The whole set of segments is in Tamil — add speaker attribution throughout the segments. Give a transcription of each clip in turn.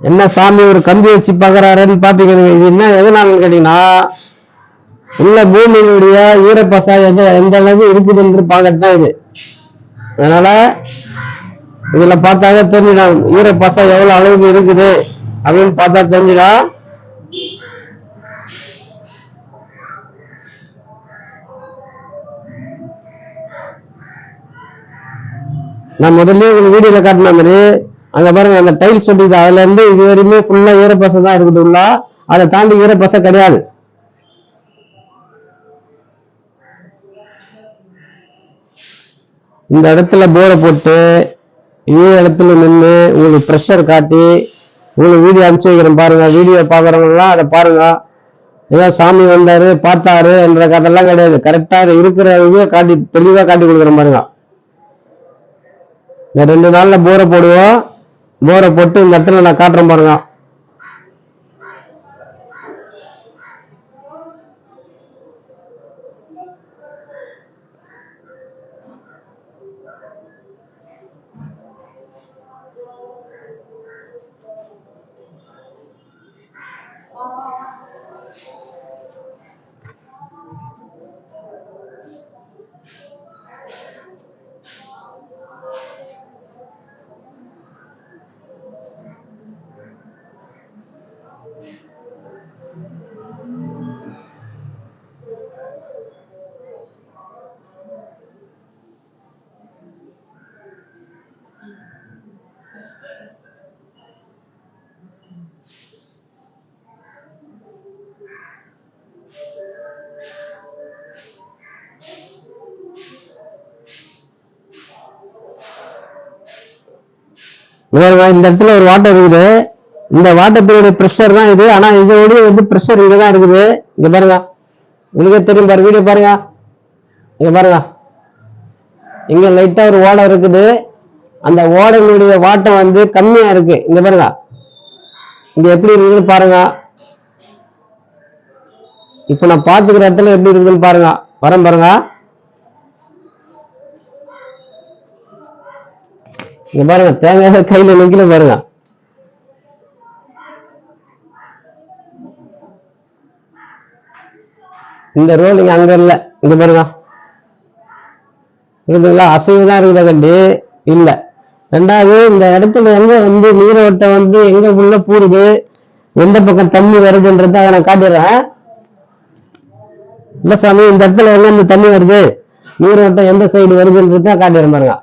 Speaker 1: என்ன சாமி ஒரு கம்பி வச்சு பாக்குறாருன்னு பாத்தீங்க. இது என்ன எதனாலன்னு கேட்டீங்கன்னா, உள்ள பூமியினுடைய ஈரப்பசா எந்த அளவுக்கு இருக்குது என்று பார்க்கத்தான் இது. அதனால இதுல பார்த்தாவே தெரிஞ்சிடும் ஈரப்பசா எவ்வளவு அளவுக்கு இருக்குது அப்படின்னு பார்த்தா தெரிஞ்சிடும். நான் முதல்ல உங்களுக்கு வீடியோல காட்டின மாதிரி அங்க பாருங்க, அந்த டைல்ஸ் சொல்லிது, அதுல இருந்து இது வரையுமே ஃபுல்லா ஈரப்பசை தான் இருக்குது உள்ள. அதை தாண்டி ஈரப்பசை கிடையாது. இந்த இடத்துல போரை போட்டு இதே இடத்துல நின்று உங்களுக்கு ப்ரெஷர் காட்டி உங்களுக்கு வீடியோ அனுப்பிச்சு வைக்கிறேன் பாருங்க. வீடியோ பாக்குறவங்கலாம் அதை பாருங்க. ஏதோ சாமி வந்தாரு பார்த்தாரு என்ற கதையெல்லாம் கிடையாது. கரெக்டா இருக்கிற இதையே காட்டி தெளிவா காட்டி கொடுக்குறேன் பாருங்க. இந்த 2 நாள்ல போரை போடுவோம். போரை போட்டு இந்த இடத்துல நான் காட்டுறேன் பாருங்க. இந்த இடத்துல ஒரு வாட்டர் இருக்குது. இந்த வாட்டத்தினுடைய ப்ரெஷர் தான் இது. ஆனா இதோடைய ப்ரெஷர் இங்கதான் இருக்குது. இங்க பாருங்க, உங்களுக்கே தெரியும் பாரு, வீடியோ பாருங்க. இங்க பாருங்க, இங்க லைட்டா ஒரு ஓடை இருக்குது. அந்த ஓடையினுடைய வாட்டம் கம்மியா இருக்கு. இங்க பாருங்க, இங்க எப்படி இருக்குன்னு பாருங்க. இப்ப நான் பாத்துக்கிற இடத்துல எப்படி இருக்குன்னு பாருங்க. வரேன் பாருங்க. இங்க பாருங்க, தேங்காய் கையில நிக்கல பாருங்க. இந்த ரோலிங் அங்க இல்ல. இங்க பாருங்க, இருக்குங்களா? அசைவுதான் இருக்குதா கண்டி இல்ல. ரெண்டாவது, இந்த இடத்துல எங்க நீரோட்டம் எங்க உள்ள பூருது, எந்த பக்கம் தண்ணி வருதுன்றத அதை நான் காட்டிடுறேன். இல்ல சாமி, இந்த இடத்துல எங்க தண்ணி வருது, நீரோட்டம் எந்த சைடு வருதுன்றத காட்டிடுறேன் பாருங்க.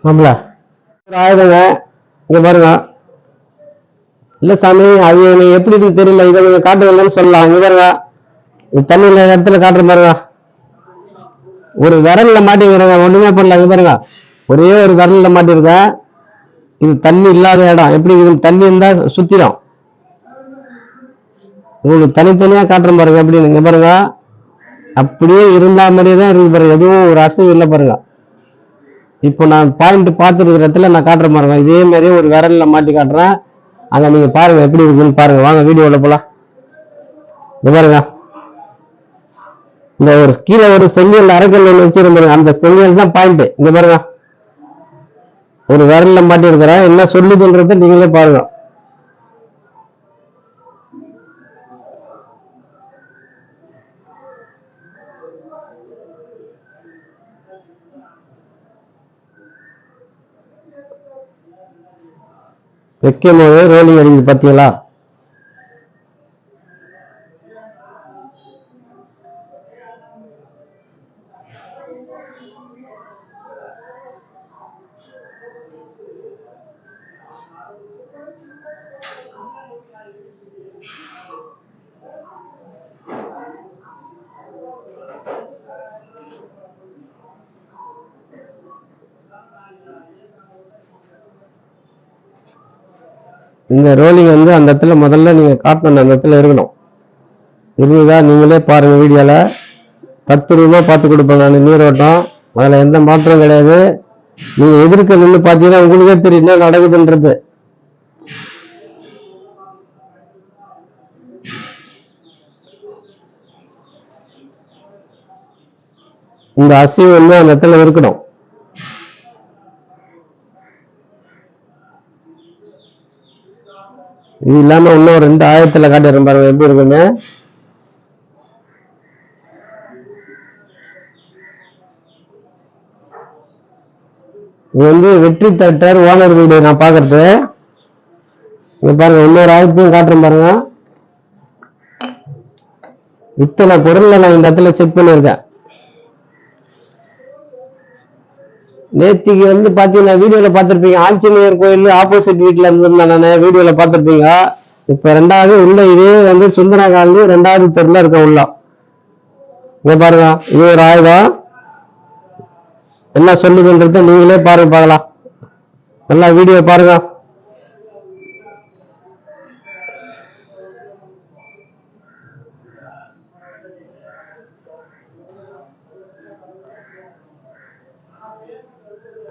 Speaker 1: மாப்பிள ஆயுதங்க இங்க பாருங்க. இல்ல சாமி, அது எனக்கு எப்படி இருக்கு தெரியல, இதை நீங்க காட்டுவீங்கன்னு சொல்லலாம். இங்க பாருங்க, தண்ணியில இடத்துல காட்டுற பாருங்க, ஒரு விரல்ல மாட்டிக்கிறேங்க, ஒண்ணுமே பண்ணல. இங்க பாருங்க, ஒரே ஒரு விரல்ல மாட்டிருக்கேன். இது தண்ணி இல்லாத இடம். எப்படி இது தண்ணி இருந்தா சுத்திடும். உங்களுக்கு தனித்தனியா காட்டுற பாருங்க எப்படின்னு. இங்க பாருங்க, அப்படியே இருந்தா மாதிரியே தான் இருக்கு பாருங்க, எதுவும் ஒரு அசைவு இல்லை பாருங்க. இப்போ நான் பாயிண்ட் பார்த்துருக்கிற இடத்துல நான் காட்டுற பாருங்க, இதே மாதிரி ஒரு விரல்ல மாட்டி காட்டுறேன். அங்க நீங்க பாருங்க எப்படி இருக்குன்னு பாருங்க. வாங்க வீடியோல போலாம். இங்க பாருங்க, இந்த ஒரு கீழே ஒரு செங்கல் அரைக்கல் ஒன்று வச்சிருப்பாங்க, அந்த செங்கல் தான் பாயிண்ட். இங்க பாருங்க, ஒரு விரல்ல மாட்டி இருக்கிறேன். என்ன சொல்லுதுன்றத நீங்களே பாருங்க. வைக்கும் போது ரோலிங் அடிக்குது பாத்தீங்களா? இந்த ரோலிங் வந்து அந்த இடத்துல முதல்ல நீங்க காட்டணும், அந்த இடத்துல இருக்கணும். இருந்ததா நீங்களே பாருங்க வீடியோல. 10 ரூபாய் பார்த்து கொடுப்பேன் நான் நீரோட்டம். அதுல எந்த மாற்றம் கிடையாது. நீங்க எதிர்க்க நின்று பார்த்தீங்கன்னா உங்களுக்கே தெரியும் என்ன நடக்குதுன்றது. இந்த அசைவு வந்து அந்த இடத்துல இருக்கணும். இது இல்லாம இன்னும் 2 ஆயத்துல காட்டிடுறேன் பாருங்க எப்படி இருக்குன்னு. இது வந்து வெற்றி தேட்டர் ஓனர் வீடு நான் பாக்குறது. இங்க பாருங்க, இன்னொரு ஆயத்தையும் காட்டுறேன் பாருங்க. இத்தனை பொருள்ல நான் இந்த இடத்துல செக் பண்ணியிருக்கேன். நேத்திக்கு வந்து பாத்தீங்கன்னா வீடியோல பாத்திருப்பீங்க, ஆஞ்சநேயர் கோயில் ஆப்போசிட் வீட்டுல இருந்திருந்தேன் நான், வீடியோல பாத்திருப்பீங்க. இப்ப 2வது உள்ள இதே வந்து சுந்தர காலனி 2வது தெருல இருக்க உள்ள. இங்க பாருங்க, இது ஒரு ஆயுதம். என்ன சொல்லுதுன்றத நீங்களே பாருங்க, பார்க்கலாம். நல்லா வீடியோ பாருங்க.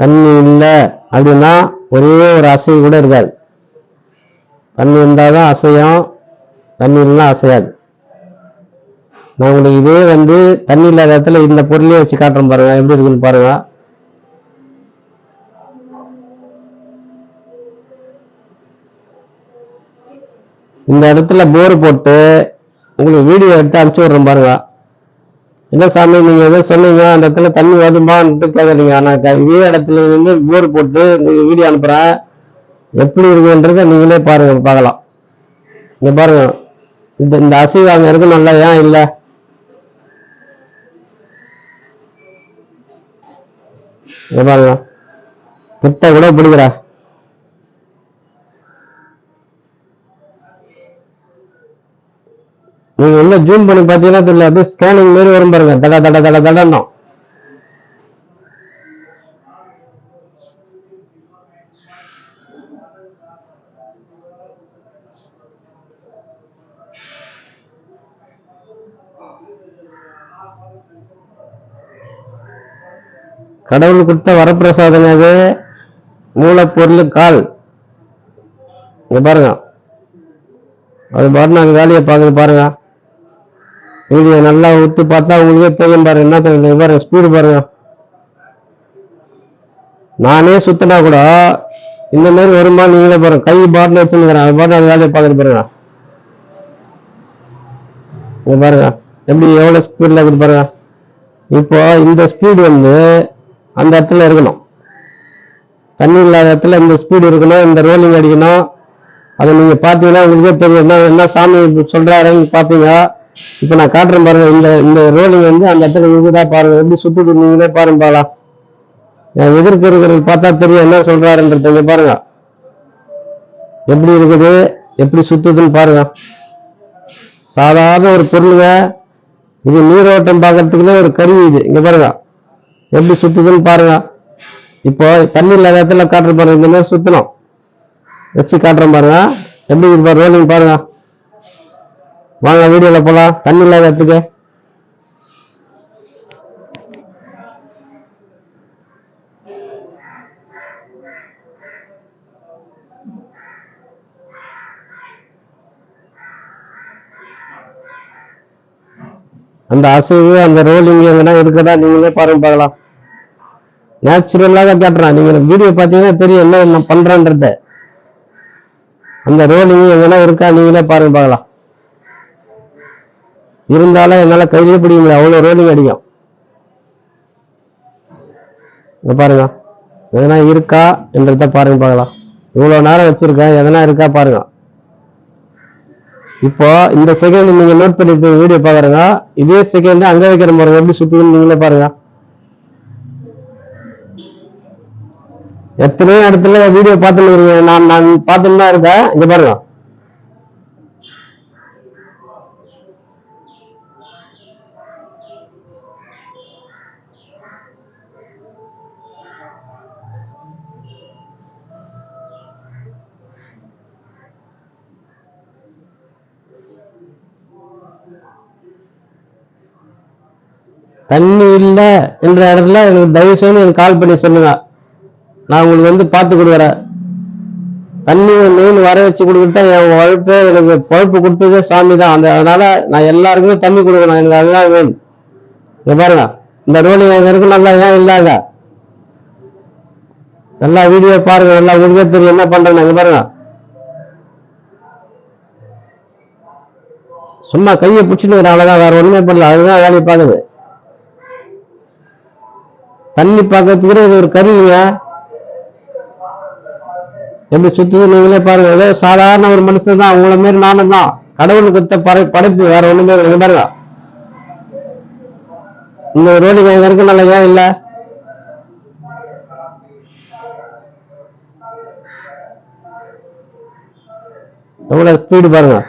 Speaker 1: தண்ணி இல்லை அப்படின்னா ஒரே ஒரு அசைவு கூட இருக்காது. தண்ணி இருந்தாதான் அசையும், தண்ணி இல்லைன்னா அசையாது. நான் உங்களுக்கு இதே வந்து தண்ணி இல்லாத இடத்துல இந்த பொருளையே வச்சு காட்டுறேன் பாருங்க எப்படி இருக்குன்னு பாருங்க. இந்த இடத்துல போர் போட்டு உங்களுக்கு வீடியோ எடுத்து அனுப்பிச்சு விடுறேன் பாருங்க. என்ன சாமி நீங்க எதோ சொன்னீங்க அந்த இடத்துல தண்ணி வருமான்னு கேட்கறீங்க. ஆனா இதே இடத்துல இருந்து போர் போட்டு உங்களுக்கு வீடியோ அனுப்புறேன், எப்படி இருக்குன்றத நீங்களே பாருங்க, பார்க்கலாம். இங்க பாருங்க, இந்த அசைவு அங்க இருக்கணும்ல, ஏன் இல்லை? இங்க பாருங்க, கிட்ட கூட பிடிக்கிற. நீங்க உள்ள ஜூம் பண்ணி பாத்தீங்கன்னா தெரியல, அப்படியே ஸ்கேனிங் மாதிரி வரும் பாருங்க, தட தட தட தடணும். கடவுள் கொடுத்த வரப்பிரசாதம் அது, மூலப்பொருள் கால். இங்க பாருங்க, அது பாருங்க அங்க வேலையை பாக்குது பாருங்க. வீடியோ நல்லா ஊத்து பார்த்தா உங்களுக்கே தெரியும் பாருங்க. என்ன தெரியும் பாருங்க, ஸ்பீடு பாருங்க. நானே சுத்தினா கூட இந்த மாதிரி வருமா நீங்களே பாருங்க. கை பாட்டில் வச்சுருக்கிறேன், அது பாட்டு அது வேலையை பார்க்குறது பாருங்க. இங்க பாருங்க எப்படி எவ்வளவு ஸ்பீட்ல இருக்குது பாருங்க. இப்போ இந்த ஸ்பீடு வந்து அந்த இடத்துல இருக்கணும். தண்ணி இல்லாத இடத்துல இந்த ஸ்பீடு இருக்கணும், இந்த ரோலிங் அடிக்கணும். அதை நீங்க பாத்தீங்கன்னா உங்களுக்கே தெரியும் என்ன என்ன சாமி சொல்றாருன்னு பாப்பீங்க. இப்ப நான் காட்டுறேன் பாருங்க. இந்த இந்த ரோலிங் வந்து அந்த இடத்துல இருக்குதா பாருங்க, எப்படி சுத்துது நீங்களே பாருங்க. பாக்கலாம் எதிர்க்கு இருக்கிறது பார்த்தா தெரியும் என்ன சொல்றாருன்றது. இங்க பாருங்க எப்படி இருக்குது, எப்படி சுத்துதுன்னு பாருங்க. சாதாரண ஒரு பொருளுங்க இது, நீரோட்டம் பார்க்கறதுக்குன்னே ஒரு கருவி இது. இங்க பாருங்க எப்படி சுத்துதுன்னு பாருங்க. இப்போ தண்ணி இல்லாத இடத்துல காட்டுற பாருங்க, இந்த மாதிரி சுத்தணும் வச்சு காட்டுறோம் பாருங்க. எப்படி இது ரோலிங் பாருங்க. வாங்க வீடியோல போலாம். தண்ணி இல்லாத இடத்துக்கு அந்த அசைவு அந்த ரோலிங் எங்கன்னா இருக்குதா நீங்களே பாருங்க பார்க்கலாம். நேச்சுரலாக காட்டுறான். நீங்க வீடியோ பார்த்தீங்கன்னா தெரியும் என்ன என்ன பண்றேன்றத. அந்த ரோலிங் எங்கன்னா இருக்கா நீங்களே பாருங்க பார்க்கலாம். இருந்தாலும் என்னால கையிலே பிடிக்க முடியாது, அவ்வளவு ரோலிங் அடிக்கும். பாருங்க எதனா இருக்கா என்றத பாருங்க பார்க்கலாம். இவ்வளவு நேரம் வச்சிருக்கேன், எதனா இருக்கா பாருங்க. இப்போ இந்த செகண்ட் நீங்க நோட் பண்ணிட்டு வீடியோ பாக்குறீங்க, இதே செகண்ட் அங்க வைக்கிற பாருங்க எப்படி சுத்துதுன்னு நீங்களே பாருங்க. எத்தனையோ இடத்துல வீடியோ பார்த்துன்னு இருக்கீங்க, நான் பார்த்துன்னு தான் இருக்கேன். இங்க பாருங்க தண்ணி இல்ல என்ற இடத்துல எனக்கு தயவு செய்து எனக்கு கால் பண்ணி சொல்லுங்க, நான் உங்களுக்கு வந்து பார்த்து கொடுக்குறேன். தண்ணி மெயின் வர வச்சு கொடுக்குறதா என் உழைப்பு. எனக்கு பொழப்பு கொடுத்ததே சாமி தான். அதனால நான் எல்லாருக்குமே தண்ணி கொடுக்கணும், எனக்கு அதுதான் வேணும். இங்க பாருங்க இந்த ரோலிங் அங்க இருக்கு, நல்லா ஏன் இல்லாத எல்லா வீடியோ பாருங்க, எல்லா உங்களுக்கே தெரியும் என்ன பண்றேன்னு. இங்க பாருங்க சும்மா கையை பிடிச்சிட்டு அவ்வளவுதான், வேற ஒண்ணுமே பண்ணல. அதுதான் வேலையை பார்க்குது. தண்ணி பார்க்கறதுக்கு இது ஒரு கருவிங்க. எப்படி சுத்துது நீங்களே பாருங்க. ஏதோ சாதாரண ஒரு மனுஷன் தான், உங்களை மாரி நானும் தான். கடவுளுக்கு படைப்பு, வேற ஒண்ணுமே இல்லை. பாருங்க இந்த ரோலிங் எங்க இருக்கு, நல்லா ஏன் இல்ல. எவ்வளவு ஸ்பீடு பாருங்க.